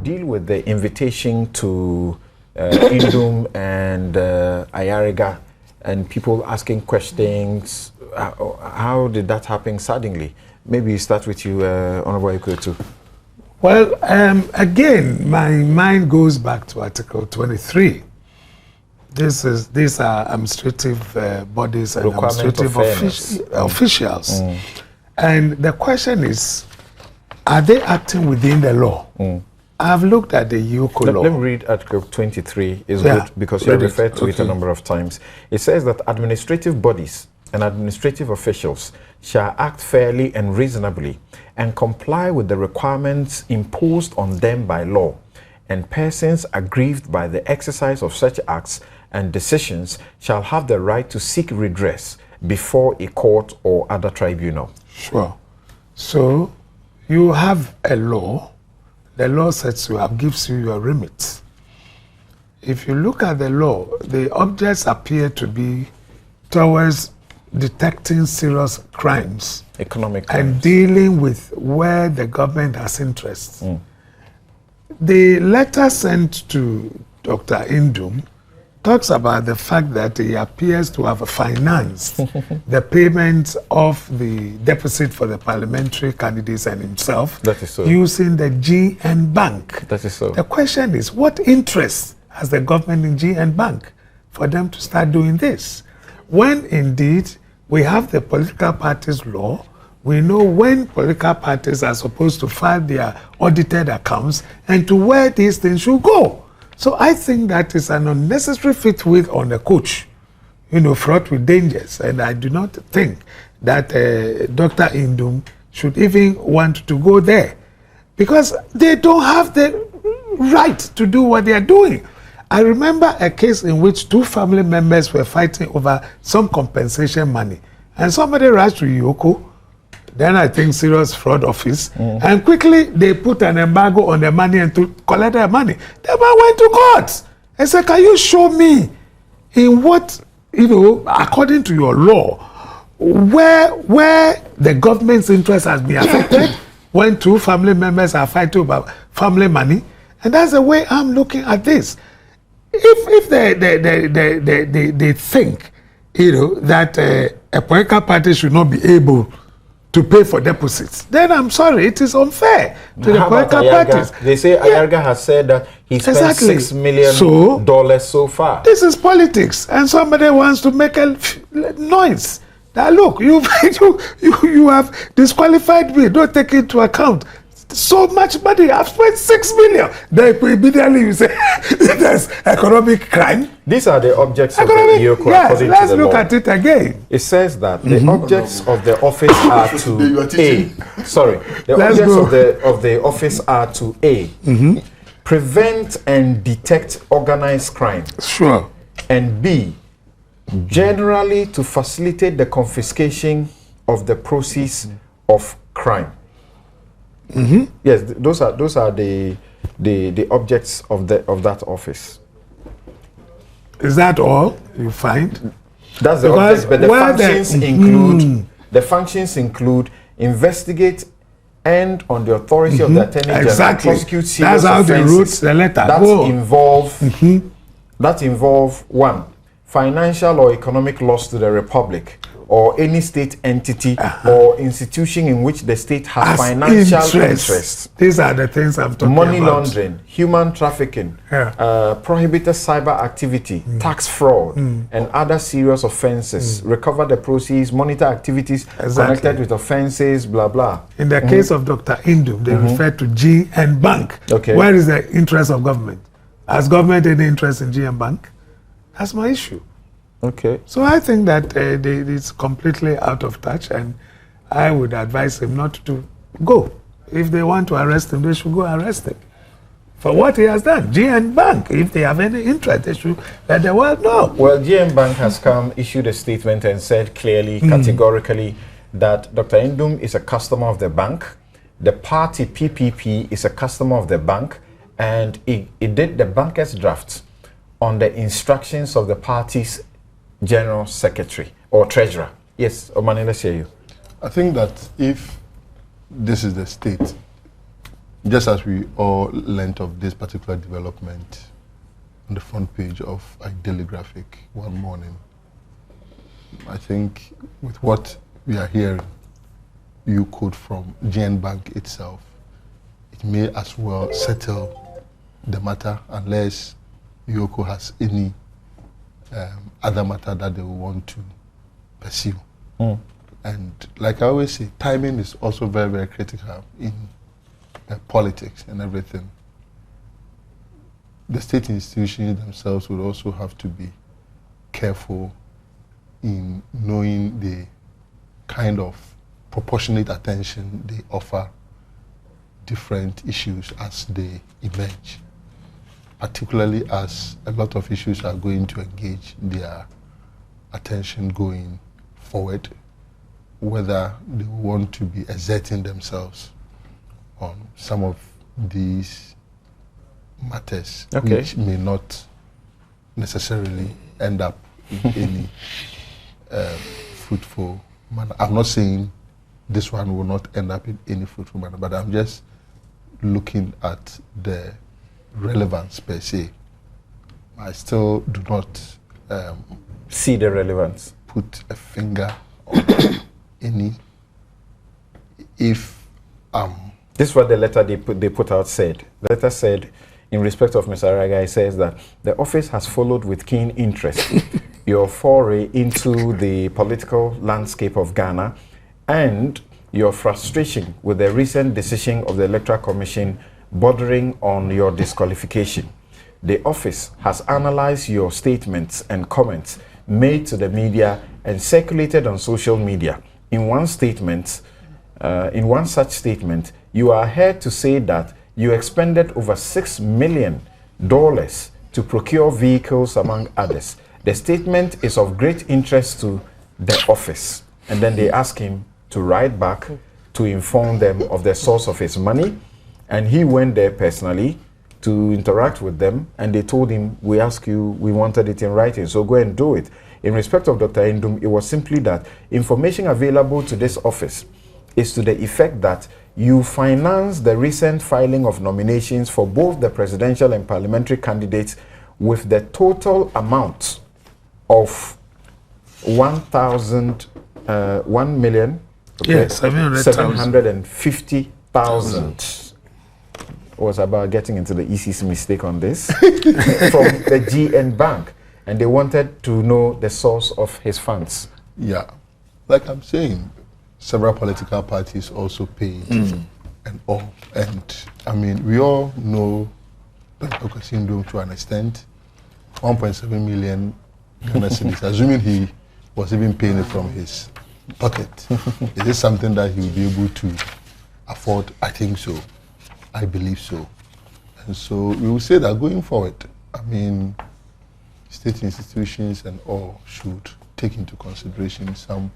deal with the invitation to Nduom and Ayariga and people asking questions. How did that happen suddenly? Maybe you start with you, Honorable EOCO too. Well, again, my mind goes back to Article 23. These are administrative bodies and administrative officials. And the question is, are they acting within the law? I've looked at the EOCO law. Let me read Article 23. It's good because you referred to it a number of times. It says that administrative bodies and administrative officials shall act fairly and reasonably and comply with the requirements imposed on them by law, and persons aggrieved by the exercise of such acts and decisions shall have the right to seek redress before a court or other tribunal. Sure. So you have a law. The law sets you up, gives you your remit. If you look at the law, the objects appear to be towards detecting serious crimes, economic crimes, and dealing with where the government has interests. The letter sent to Dr. Nduom talks about the fact that he appears to have financed the payment of the deposit for the parliamentary candidates and himself. That is so. Using the GN Bank. That is so. The question is, what interest has the government in GN Bank for them to start doing this? When indeed we have the political parties law, we know when political parties are supposed to file their audited accounts and to where these things should go. So I think that is an unnecessary fifth wheel on the coach, fraught with dangers. And I do not think that Dr. Nduom should even want to go there, because they don't have the right to do what they are doing. I remember a case in which two family members were fighting over some compensation money, and somebody rushed to EOCO, then I think serious fraud office, and quickly they put an embargo on the money and to collect their money. The man went to court and said, can you show me in what, according to your law, where the government's interest has been affected when two family members are fighting about family money? And that's the way I'm looking at this. If they think, that a political party should not be able to pay for deposits, then I'm sorry, it is unfair to the political parties. They say Ayariga has said that he spent $6 million so far. This is politics, and somebody wants to make a noise. Now look, you have disqualified me. Don't take into account so much money. I've spent $6 million. Then immediately you say there's economic crime. These are the objects of the EOCO. Yes, let's look at it again. It says that the objects of the office are to the objects of the office are to prevent and detect organized crime. Sure. And B, generally to facilitate the confiscation of the proceeds of crime. Yes, those are the objects of that office. Is that all you find? That's the objects, but the functions include investigate and, on the authority of the Attorney General, prosecute serious offenses. That's how they wrote the letter. That involve 1, financial or economic loss to the Republic or any state entity or institution in which the state has financial interest. These are the things I'm talking about. Money laundering, human trafficking, prohibited cyber activity, tax fraud, and other serious offenses. Recover the proceeds, monitor activities connected with offenses, blah, blah. In the case of Dr. Nduom, they refer to GN Bank. Okay. Where is the interest of government? Has government any interest in GN Bank? That's my issue. Okay. So I think that it's completely out of touch, and I would advise him not to go. If they want to arrest him, they should go arrest him for what he has done. GN Bank, if they have any interest, they should let the world know. Well, GN Bank has issued a statement and said clearly, categorically, that Dr. Nduom is a customer of the bank. The party PPP is a customer of the bank, and it did the banker's draft on the instructions of the party's General Secretary or Treasurer. Yes, Omani, let's hear you. I think that if this is the state, just as we all learnt of this particular development on the front page of a daily graphic one morning, I think with what we are hearing, you quote from GN Bank itself, it may as well settle the matter unless EOCO has any other matter that they will want to pursue. And like I always say, timing is also very, very critical in politics and everything. The state institutions themselves would also have to be careful in knowing the kind of proportionate attention they offer different issues as they emerge, particularly as a lot of issues are going to engage their attention going forward, whether they want to be exerting themselves on some of these matters, which may not necessarily end up in any fruitful manner. I'm not saying this one will not end up in any fruitful manner, but I'm just looking at the relevance per se. I still do not see the relevance. Put a finger on any. If this is what the letter they put out said. The letter said, in respect of Mr. Ayariga, it says that the office has followed with keen interest your foray into the political landscape of Ghana and your frustration with the recent decision of the Electoral Commission bordering on your disqualification. The office has analyzed your statements and comments made to the media and circulated on social media. In one such statement, you are heard to say that you expended over $6 million to procure vehicles, among others. The statement is of great interest to the office. And then they ask him to write back to inform them of the source of his money. And he went there personally to interact with them. And they told him, we asked you, we wanted it in writing, so go and do it. In respect of Dr. Nduom, it was simply that information available to this office is to the effect that you financed the recent filing of nominations for both the presidential and parliamentary candidates with the total amount of 1,750,000. Was about getting into the EC's mistake on this from the GN Bank, and they wanted to know the source of his funds. Yeah, like I'm saying, several political parties also paid and all. And I mean, we all know Dr. Nduom to an extent, 1.7 million Ghana cedis, assuming he was even paying it from his pocket. Is this something that he will be able to afford? I think so. I believe so. And so we will say that going forward, I mean, state institutions and all should take into consideration some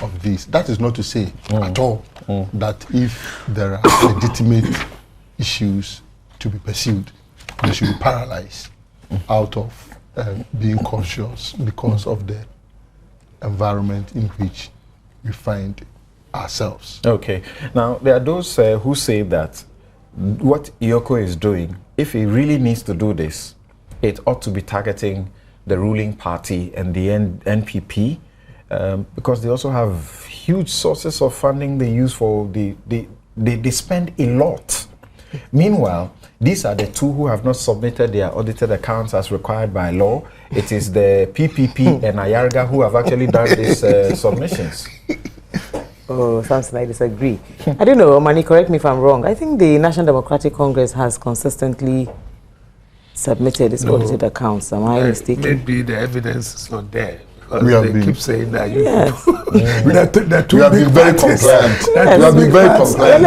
of these. That is not to say at all that if there are legitimate issues to be pursued, they should be paralyzed out of being cautious because of the environment in which we find ourselves. Okay. Now, there are those who say that what EOCO is doing, if it really needs to do this, it ought to be targeting the ruling party and the NPP, because they also have huge sources of funding they use for they spend a lot. Meanwhile, these are the two who have not submitted their audited accounts as required by law. It is the PPP and Ayariga who have actually done these submissions. Oh, something I disagree. I don't know, Mani, correct me if I'm wrong. I think the National Democratic Congress has consistently submitted its audited accounts. Am I mistaken? Maybe the evidence is not there. We have keep saying that. Yes. We have been very compliant. We have been very compliant.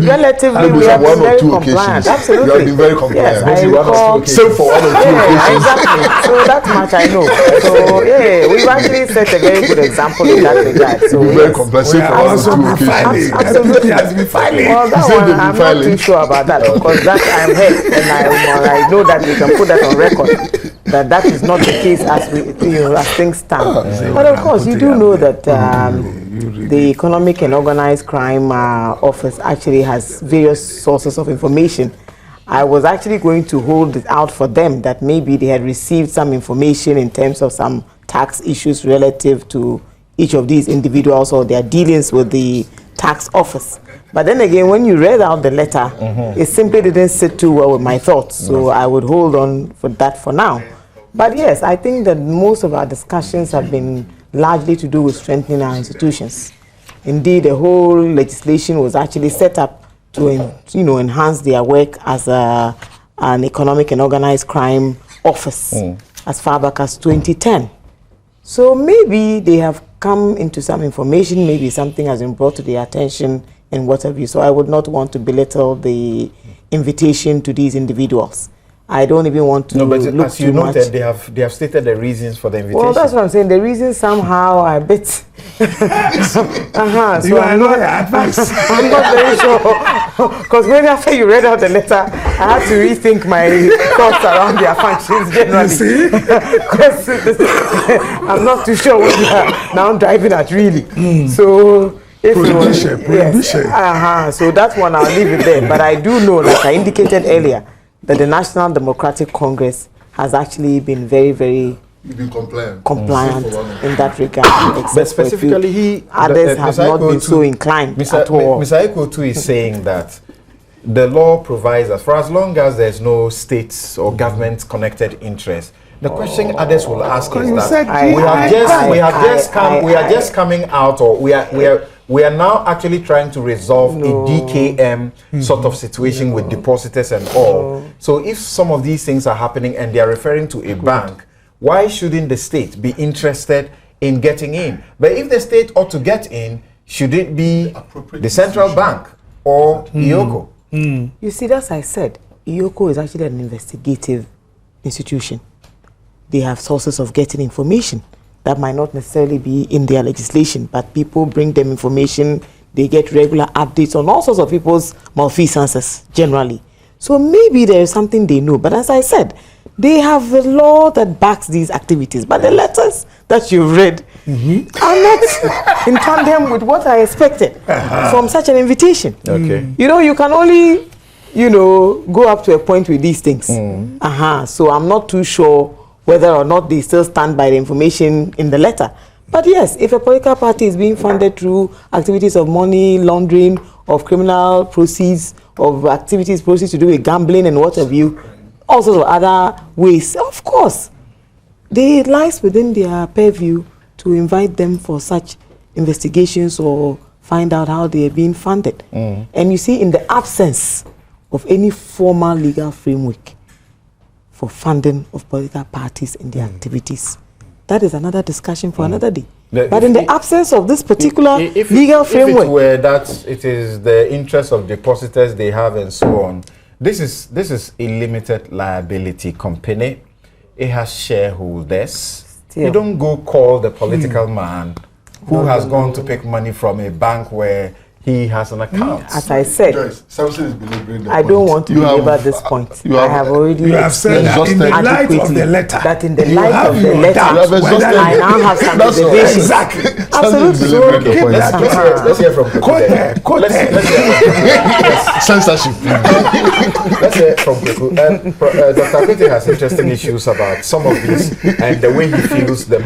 Relatively, we have been very compliant. Absolutely. We have been very compliant. Yes, I recall. Same for 1 or 2 occasions. Exactly. So that much I know. So yeah, we've actually set a very good example in that regard. So very compliant. Same for 1 or 2 occasions. Absolutely has been filing. Well, that one I'm not too sure about that, because that I'm heard, and I know that we can put that on record. That is not the case as as things stand. But of course, you do know that read the Economic and Organized Crime Office actually has various sources of information. I was actually going to hold it out for them that maybe they had received some information in terms of some tax issues relative to each of these individuals or their dealings with the tax office. But then again, when you read out the letter, it simply didn't sit too well with my thoughts. So I would hold on for that for now. But yes, I think that most of our discussions have been largely to do with strengthening our institutions. Indeed, the whole legislation was actually set up to enhance their work as an economic and organized crime office as far back as 2010. So maybe they have come into some information, maybe something has been brought to their attention and what have you. So I would not want to belittle the invitation to these individuals. I don't even want to look as you noted, they have stated the reasons for the invitation. Well, that's what I'm saying. The reasons somehow are a bit. So I'm not advice. I'm not very sure because when after you read out the letter, I had to rethink my thoughts around their functions generally. You see? I'm not too sure what they are now driving at really. So. Prohibition. So that one I'll leave it there. But I do know, like I indicated earlier, that the National Democratic Congress has actually been very, very compliant in that regard. But specifically, others have not been so inclined at all. Mr. EOCO too is saying that the law provides us for as long as there's no states or government-connected interest. The question others will ask is that we are just coming out, or we are now actually trying to resolve a DKM sort of situation with depositors and all. So if some of these things are happening and they are referring to a bank, why shouldn't the state be interested in getting in? But if the state ought to get in, should it be the central bank or EOCO? You see, as I said, EOCO is actually an investigative institution. They have sources of getting information that might not necessarily be in their legislation, but people bring them information. They get regular updates on all sorts of people's malfeasances generally. So maybe there is something they know. But as I said, they have a law that backs these activities. But the letters that you read are not in tandem with what I expected from such an invitation. Okay. You can only, go up to a point with these things. So I'm not too sure whether or not they still stand by the information in the letter. But yes, if a political party is being funded through activities of money laundering, of criminal proceeds, of proceeds to do with gambling and what have you, all sorts of other ways, of course, it lies within their purview to invite them for such investigations or find out how they are being funded. And you see, in the absence of any formal legal framework for funding of political parties and their activities, that is another discussion for another day. But in the absence of this particular legal framework, if it were that it is the interest of depositors they have and so on, this is a limited liability company. It has shareholders. You don't go call the political man who has gone to pick money from a bank where he has an account. As I said, I don't want to belabor this point. I have already said that in the light of the letter. That in the light of the letter, I now have some reservations. Exactly. Absolutely. Let's hear from Kweku. Censorship. Let's hear from Kweku. Dr. Kwete has interesting issues about some of these and the way he feels the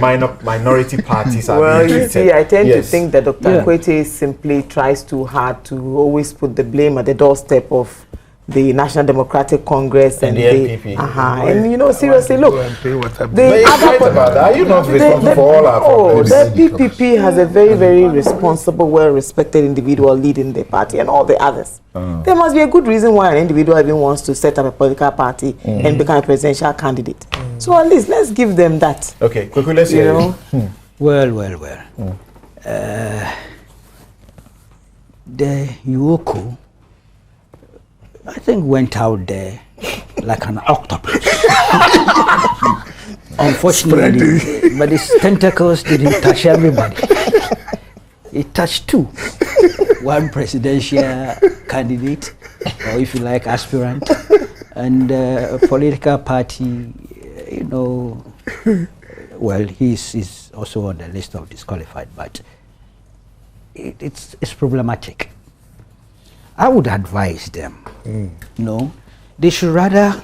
minority parties are being treated. You see, I tend to think that Dr. Kwete simply tries too hard to always put the blame at the doorstep of the National Democratic Congress and the NPP. And seriously, look, are you not responsible for all our problems? The PPP has a very, very responsible, well-respected individual leading the party and all the others. There must be a good reason why an individual even wants to set up a political party and become a presidential candidate. So at least let's give them that. Okay, quickly, let's hear it. Well. The EOCO, I think, went out there like an octopus. Unfortunately, but its tentacles didn't touch everybody. It touched two. One presidential candidate, or if you like, aspirant, and a political party, well, he's also on the list of disqualified, but it's problematic. I would advise them, they should rather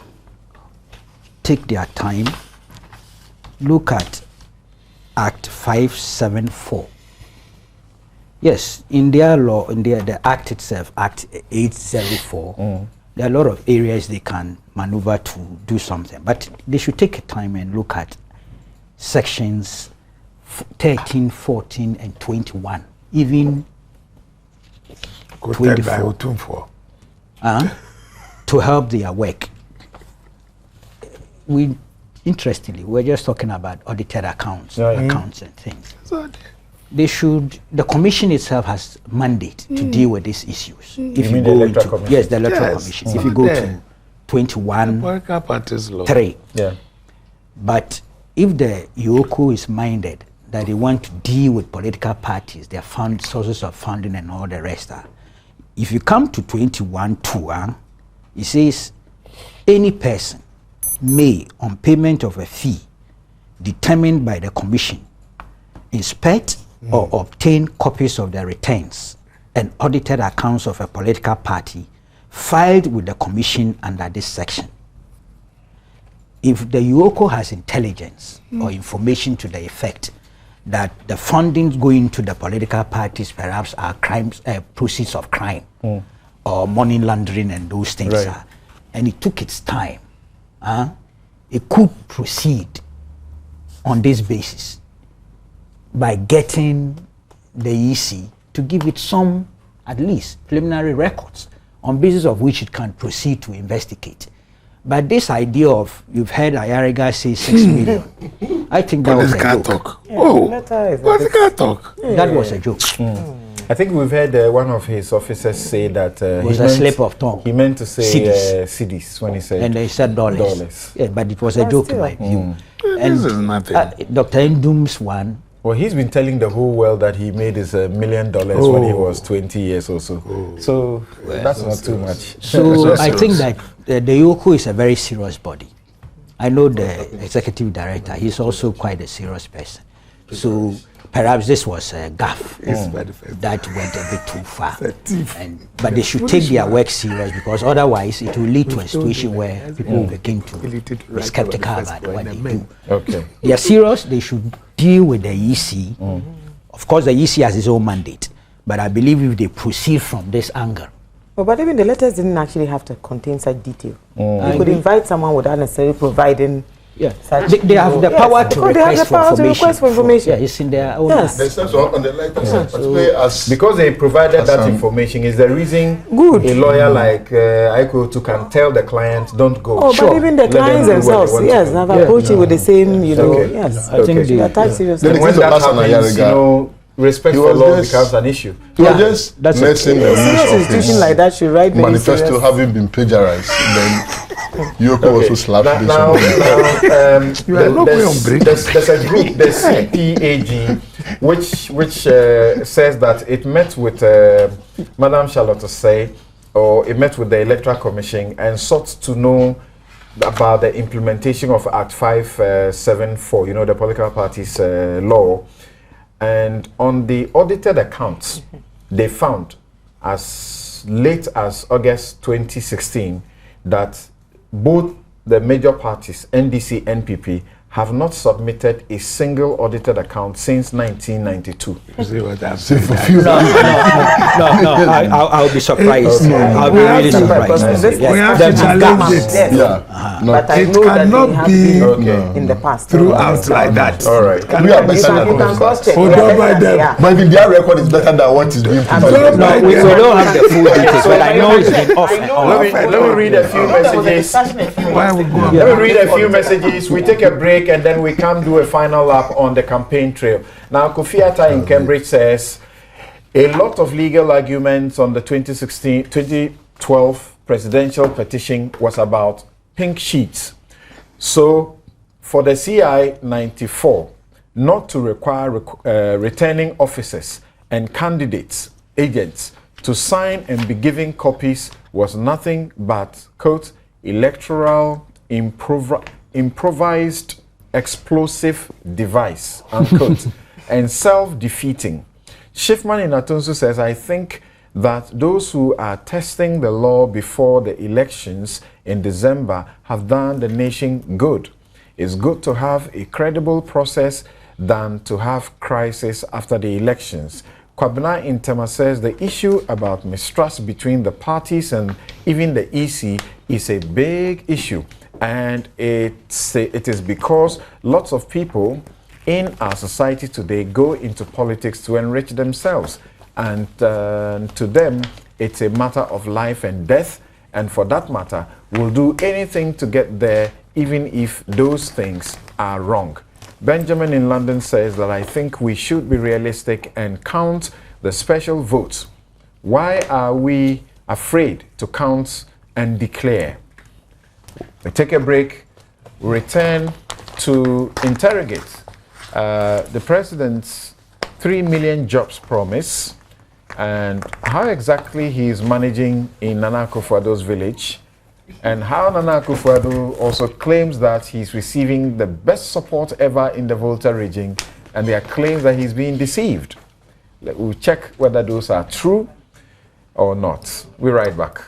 take their time, look at Act 574. Yes, in their law, the Act itself, Act 804, there are a lot of areas they can maneuver to do something, but they should take time and look at sections 13, 14, and 21, even 24, to help their work. Interestingly, we're just talking about audited accounts, accounts and things. The commission itself has mandate to deal with these issues. If you go into, yes, the electoral commission. If you go to 21(3). Yeah. But if the EOCO is minded that they want to deal with political parties, their sources of funding and all the rest, if you come to 21(2), it says any person may, on payment of a fee determined by the commission, inspect or obtain copies of the returns and audited accounts of a political party filed with the commission under this section. If the EOCO has intelligence or information to the effect that the funding going to the political parties perhaps are crimes, proceeds of crime or money laundering and those things, and it took its time, it could proceed on this basis by getting the EC to give it some, at least, preliminary records on basis of which it can proceed to investigate. But this idea of, you've heard Ayariga say 6 million, I think that was a joke. That was a joke. I think we've heard one of his officers say that it was a slip of tongue. He meant to say cedis when he said, and they said dollars. Yeah, but it was a joke in my view. And this is nothing. Dr. Nduom's one. Well, he's been telling the whole world that he made his $1 million when he was 20 years or so. So that's not too much. So I think that the EOCO is a very serious body. I know the executive director, he's also quite a serious person. So perhaps this was a gaffe that went a bit too far. But they should take their work serious, because otherwise it will lead to a situation where people will begin to be skeptical about what they do. Okay. They are serious, they should deal with the EC. Of course, the EC has its own mandate, but I believe if they proceed from this angle. But even the letters didn't actually have to contain such detail. You could invite someone without necessarily providing. Yeah, they have the power to request for information. Yeah, it's in their own. There's also on the letters, because they provided that information is the reason a lawyer like EOCO can tell the client, don't go. Oh, but even the clients themselves, yes, have approached it with the same, yes. I think they are that serious. When that happens, respect for law becomes an issue. That's a serious institution like that should write manifesto having been plagiarized. Then EOCO also slapped this there's a group, the CPAG, which says that it met with Madam Charlotte Say, or it met with the Electoral Commission and sought to know about the implementation of Act 574, the political parties law. And on the audited accounts, they found as late as August 2016 that both the major parties, NDC, NPP, have not submitted a single audited account since 1992. I'll be surprised. I'll be really surprised. We have to challenge it. But I know that cannot be in the past throughout like that. All right. We are better than but if their record is better than what is being provided. No, we don't have the full details, but I know it's been off and on. Let me read a few messages. Let me read a few messages. We take a break and then we come do a final lap on the campaign trail. Now, Kofiata in Cambridge says a lot of legal arguments on the 2012 presidential petition was about pink sheets. So, for the CI 94 not to require returning officers and candidates, agents, to sign and be given copies was nothing but, quote, electoral improvised explosive device, unquote, and self-defeating. Shifman in Atunsu says, I think that those who are testing the law before the elections in December have done the nation good. It's good to have a credible process than to have crisis after the elections. Kwabena Intema says the issue about mistrust between the parties and even the EC is a big issue, and it is because lots of people in our society today go into politics to enrich themselves, and to them it's a matter of life and death, and for that matter will do anything to get there even if those things are wrong. Benjamin in London says that I think we should be realistic and count the special votes. Why are we afraid to count and declare? We take a break, we return to interrogate the president's 3 million jobs promise and how exactly he is managing in Nana Akufo-Addo's village, and how Nana Akufo-Addo also claims that he's receiving the best support ever in the Volta region, and there are claims that he's being deceived. We'll check whether those are true or not. We're right back.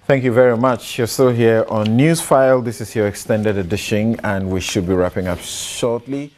Thank you very much. You're still here on Newsfile. This is your extended edition, and we should be wrapping up shortly.